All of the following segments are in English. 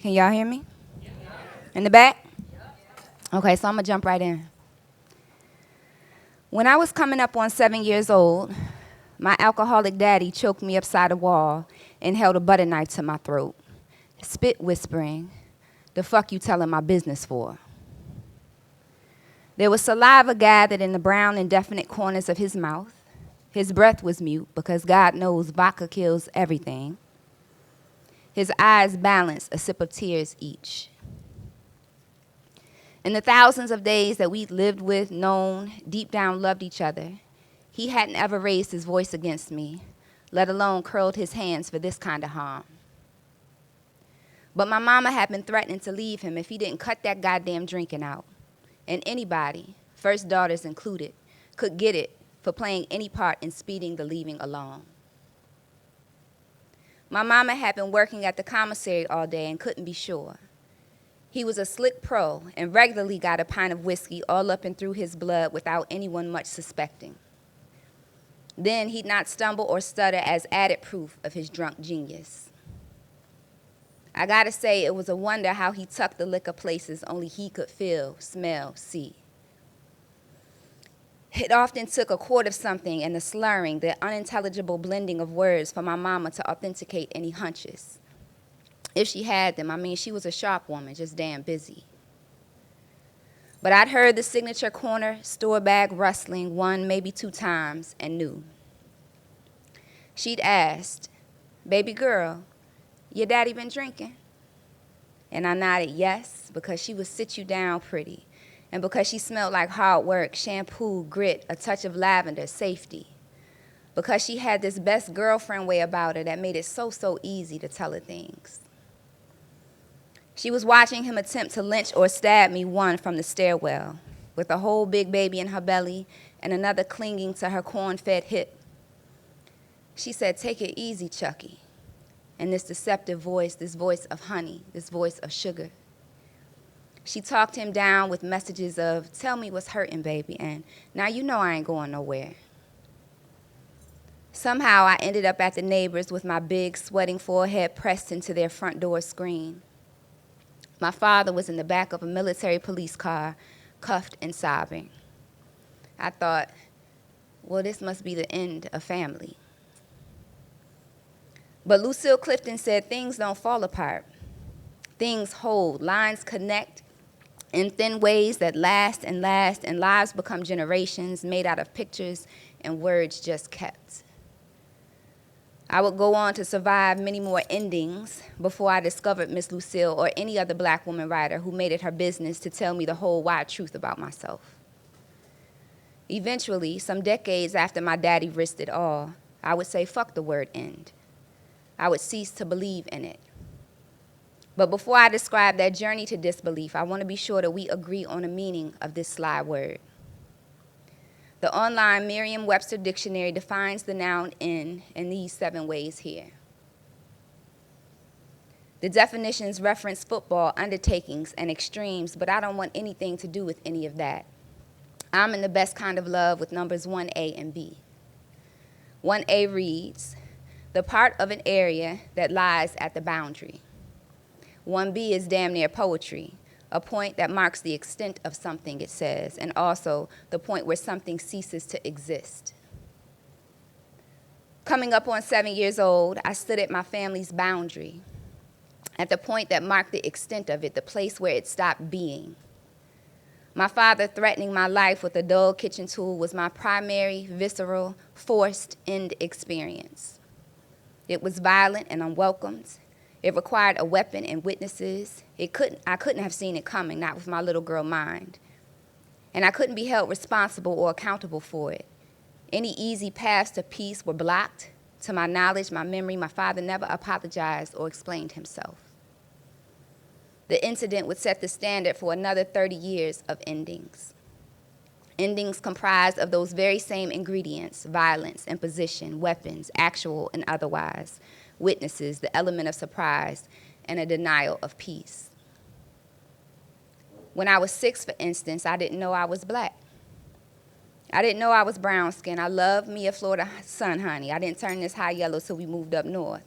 Can y'all hear me? In the back? Okay, so I'm going to jump right in. When I was coming up on 7 years old, my alcoholic daddy choked me upside a wall and held a butter knife to my throat, spit whispering, "The fuck you telling my business for?" There was saliva gathered in the brown, indefinite corners of his mouth. His breath was mute because God knows vodka kills everything. His eyes balanced a sip of tears each. In the thousands of days that we'd lived with, known, deep down loved each other, he hadn't ever raised his voice against me, let alone curled his hands for this kind of harm. But my mama had been threatening to leave him if he didn't cut that goddamn drinking out. And anybody, first daughters included, could get it for playing any part in speeding the leaving along. My mama had been working at the commissary all day and couldn't be sure. He was a slick pro and regularly got a pint of whiskey all up and through his blood without anyone much suspecting. Then he'd not stumble or stutter as added proof of his drunk genius. I gotta say, it was a wonder how he tucked the liquor places only he could feel, smell, see. It often took a quart of something and the slurring, the unintelligible blending of words for my mama to authenticate any hunches. If she had them, she was a sharp woman, just damn busy. But I'd heard the signature corner store bag rustling 1, maybe 2 times and knew. She'd asked, "Baby girl, your daddy been drinking?" And I nodded yes, because she would sit you down pretty, and because she smelled like hard work, shampoo, grit, a touch of lavender, safety. Because she had this best girlfriend way about her that made it so easy to tell her things. She was watching him attempt to lynch or stab me one from the stairwell, with a whole big baby in her belly and another clinging to her corn-fed hip. She said, "Take it easy, Chucky." And this deceptive voice, this voice of honey, this voice of sugar. She talked him down with messages of, "Tell me what's hurting, baby," and "Now you know I ain't going nowhere." Somehow I ended up at the neighbors with my big, sweating forehead pressed into their front door screen. My father was in the back of a military police car, cuffed and sobbing. I thought, well, this must be the end of family. But Lucille Clifton said things don't fall apart. Things hold, lines connect in thin ways that last, and lives become generations made out of pictures and words just kept. I would go on to survive many more endings before I discovered Miss Lucille or any other black woman writer who made it her business to tell me the whole wide truth about myself. Eventually, some decades after my daddy risked it all, I would say, fuck the word end. I would cease to believe in it. But before I describe that journey to disbelief, I want to be sure that we agree on the meaning of this sly word. The online Merriam-Webster dictionary defines the noun end in these 7 ways here. The definitions reference football, undertakings, and extremes, but I don't want anything to do with any of that. I'm in the best kind of love with numbers 1A and B. 1A reads, the part of an area that lies at the boundary. 1B is damn near poetry, a point that marks the extent of something, it says, and also the point where something ceases to exist. Coming up on 7 years old, I stood at my family's boundary, at the point that marked the extent of it, the place where it stopped being. My father threatening my life with a dull kitchen tool was my primary, visceral, forced end experience. It was violent and unwelcomed. It required a weapon and witnesses. I couldn't have seen it coming, not with my little girl mind. And I couldn't be held responsible or accountable for it. Any easy paths to peace were blocked. To my knowledge, my memory, my father never apologized or explained himself. The incident would set the standard for another 30 years of endings. Endings comprised of those very same ingredients: violence, imposition, weapons, actual and otherwise, witnesses, the element of surprise, and a denial of peace. When I was 6, for instance, I didn't know I was black. I didn't know I was brown skinned. I loved me a Florida sun, honey. I didn't turn this high yellow till we moved up north.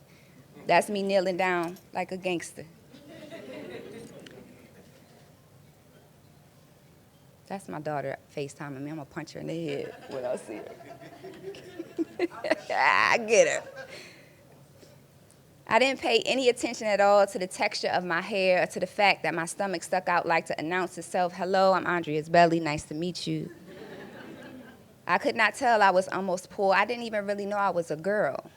That's me kneeling down like a gangster. That's my daughter FaceTiming me. I'm going to punch her in the head when I see her. I get her. I didn't pay any attention at all to the texture of my hair or to the fact that my stomach stuck out like to announce itself, hello, I'm Andria's belly, nice to meet you. I could not tell I was almost poor. I didn't even really know I was a girl.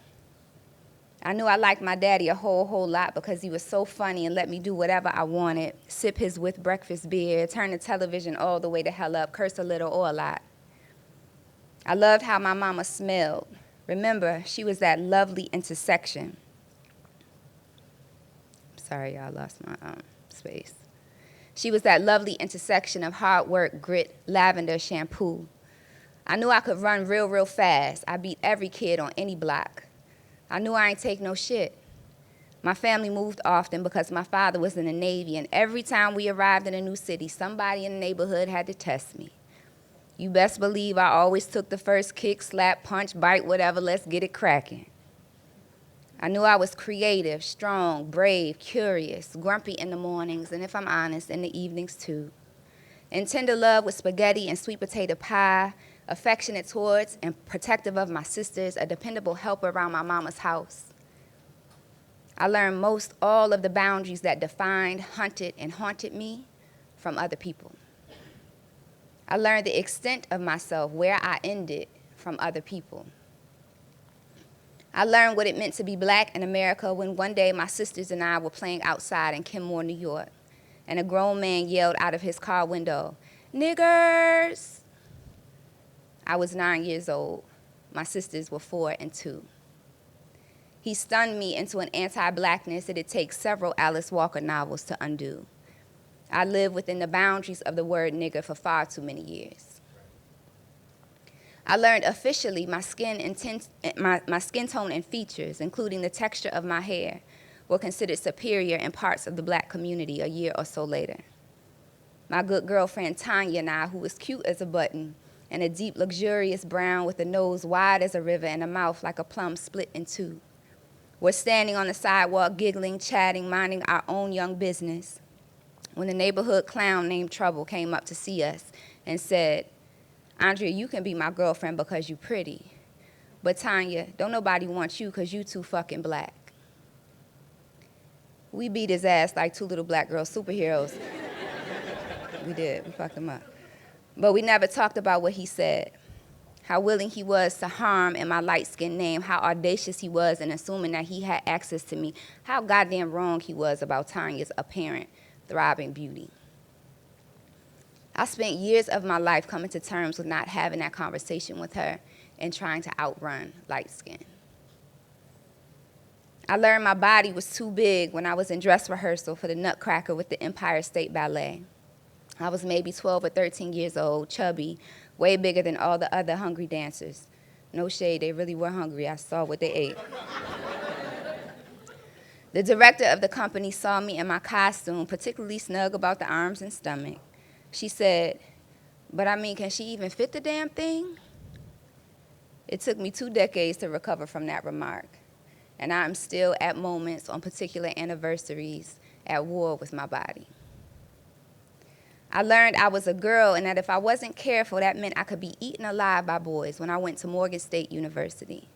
I knew I liked my daddy a whole lot because he was so funny and let me do whatever I wanted, sip his with breakfast beer, turn the television all the way the hell up, curse a little or a lot. I loved how my mama smelled. Remember, she was that lovely intersection. Sorry, y'all, lost my space. She was that lovely intersection of hard work, grit, lavender, shampoo. I knew I could run real fast. I beat every kid on any block. I knew I ain't take no shit. My family moved often because my father was in the Navy, and every time we arrived in a new city, somebody in the neighborhood had to test me. You best believe I always took the first kick, slap, punch, bite, whatever, let's get it cracking. I knew I was creative, strong, brave, curious, grumpy in the mornings, and if I'm honest, in the evenings too. In tender love with spaghetti and sweet potato pie, affectionate towards and protective of my sisters, a dependable helper around my mama's house. I learned most all of the boundaries that defined, hunted, and haunted me from other people. I learned the extent of myself, where I ended, from other people. I learned what it meant to be black in America when one day my sisters and I were playing outside in Kenmore, New York, and a grown man yelled out of his car window, "Niggers!" I was 9 years old. My sisters were 4 and 2. He stunned me into an anti-blackness that it takes several Alice Walker novels to undo. I lived within the boundaries of the word nigger for far too many years. I learned officially my skin tone and features, including the texture of my hair, were considered superior in parts of the black community a year or so later. My good girlfriend Tanya and I, who was cute as a button, and a deep, luxurious brown with a nose wide as a river and a mouth like a plum split in two, were standing on the sidewalk, giggling, chatting, minding our own young business, when the neighborhood clown named Trouble came up to see us and said, "Andria, you can be my girlfriend because you pretty. But Tanya, don't nobody want you because you too fucking black." We beat his ass like two little black girl superheroes. We did, we fucked him up. But we never talked about what he said, how willing he was to harm in my light-skinned name, how audacious he was in assuming that he had access to me, how goddamn wrong he was about Tanya's apparent, thriving beauty. I spent years of my life coming to terms with not having that conversation with her and trying to outrun light skin. I learned my body was too big when I was in dress rehearsal for the Nutcracker with the Empire State Ballet. I was maybe 12 or 13 years old, chubby, way bigger than all the other hungry dancers. No shade, they really were hungry. I saw what they ate. The director of the company saw me in my costume, particularly snug about the arms and stomach. She said, "But I mean, can she even fit the damn thing?" It took me 2 decades to recover from that remark, and I'm still at moments on particular anniversaries at war with my body. I learned I was a girl and that if I wasn't careful, that meant I could be eaten alive by boys when I went to Morgan State University.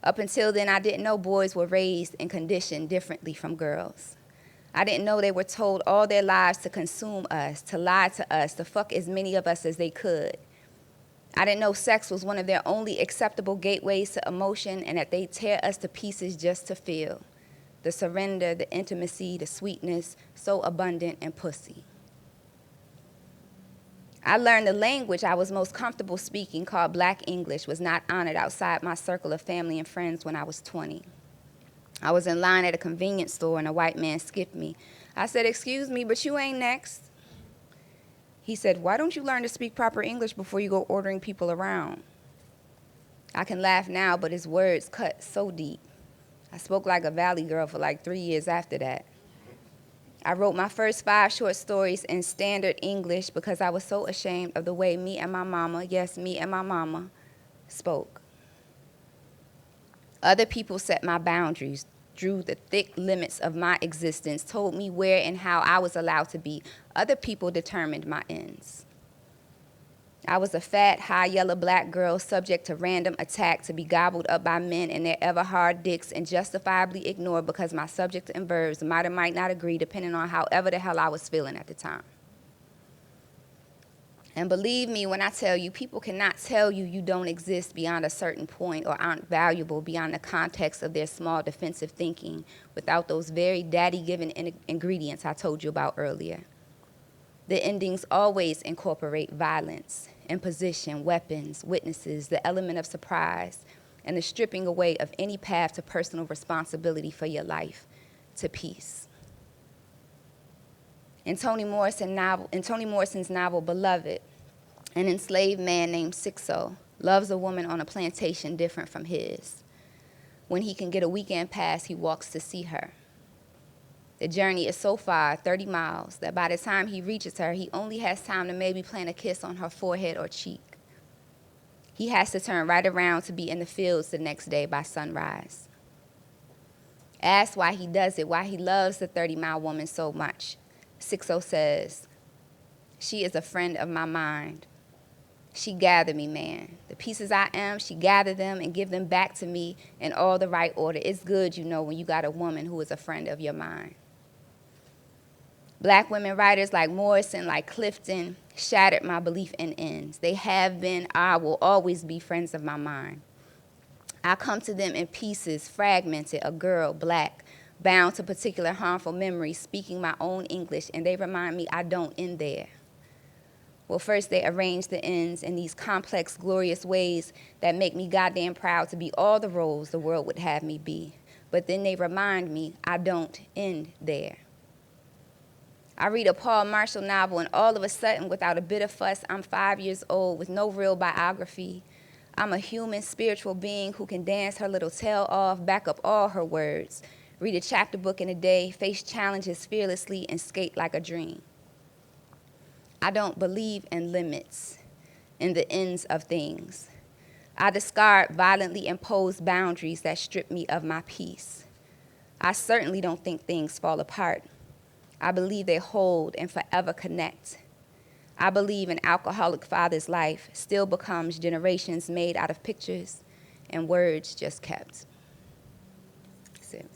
Up until then, I didn't know boys were raised and conditioned differently from girls. I didn't know they were told all their lives to consume us, to lie to us, to fuck as many of us as they could. I didn't know sex was one of their only acceptable gateways to emotion and that they tear us to pieces just to feel. The surrender, the intimacy, the sweetness, so abundant in pussy. I learned the language I was most comfortable speaking, called Black English, was not honored outside my circle of family and friends when I was 20. I was in line at a convenience store and a white man skipped me. I said, "Excuse me, but you ain't next." He said, "Why don't you learn to speak proper English before you go ordering people around?" I can laugh now, but his words cut so deep. I spoke like a valley girl for like 3 years after that. I wrote my first 5 short stories in standard English because I was so ashamed of the way me and my mama, yes, me and my mama, spoke. Other people set my boundaries, drew the thick limits of my existence, told me where and how I was allowed to be. Other people determined my ends. I was a fat, high yellow black girl subject to random attack to be gobbled up by men and their ever hard dicks and justifiably ignored because my subject and verbs might or might not agree depending on however the hell I was feeling at the time. And believe me when I tell you, people cannot tell you you don't exist beyond a certain point or aren't valuable beyond the context of their small defensive thinking without those very daddy-given ingredients I told you about earlier. The endings always incorporate violence, imposition, weapons, witnesses, the element of surprise, and the stripping away of any path to personal responsibility for your life, to peace. In Toni Morrison's novel Beloved, an enslaved man named Sixo loves a woman on a plantation different from his. When he can get a weekend pass, he walks to see her. The journey is so far, 30 miles, that by the time he reaches her, he only has time to maybe plant a kiss on her forehead or cheek. He has to turn right around to be in the fields the next day by sunrise. Asked why he does it, why he loves the 30-mile woman so much, Sixo says, "She is a friend of my mind. She gathered me, man. The pieces I am, she gathered them and give them back to me in all the right order. It's good, you know, when you got a woman who is a friend of your mind." Black women writers like Morrison, like Clifton, shattered my belief in ends. They have been, I will always be friends of my mind. I come to them in pieces, fragmented, a girl, black, bound to particular harmful memories, speaking my own English, and they remind me I don't end there. Well, first they arrange the ends in these complex, glorious ways that make me goddamn proud to be all the roles the world would have me be. But then they remind me I don't end there. I read a Paul Marshall novel, and all of a sudden, without a bit of fuss, I'm 5 years old with no real biography. I'm a human, spiritual being who can dance her little tail off, back up all her words, read a chapter book in a day, face challenges fearlessly, and skate like a dream. I don't believe in limits, in the ends of things. I discard violently imposed boundaries that strip me of my peace. I certainly don't think things fall apart. I believe they hold and forever connect. I believe an alcoholic father's life still becomes generations made out of pictures and words just kept. That's it.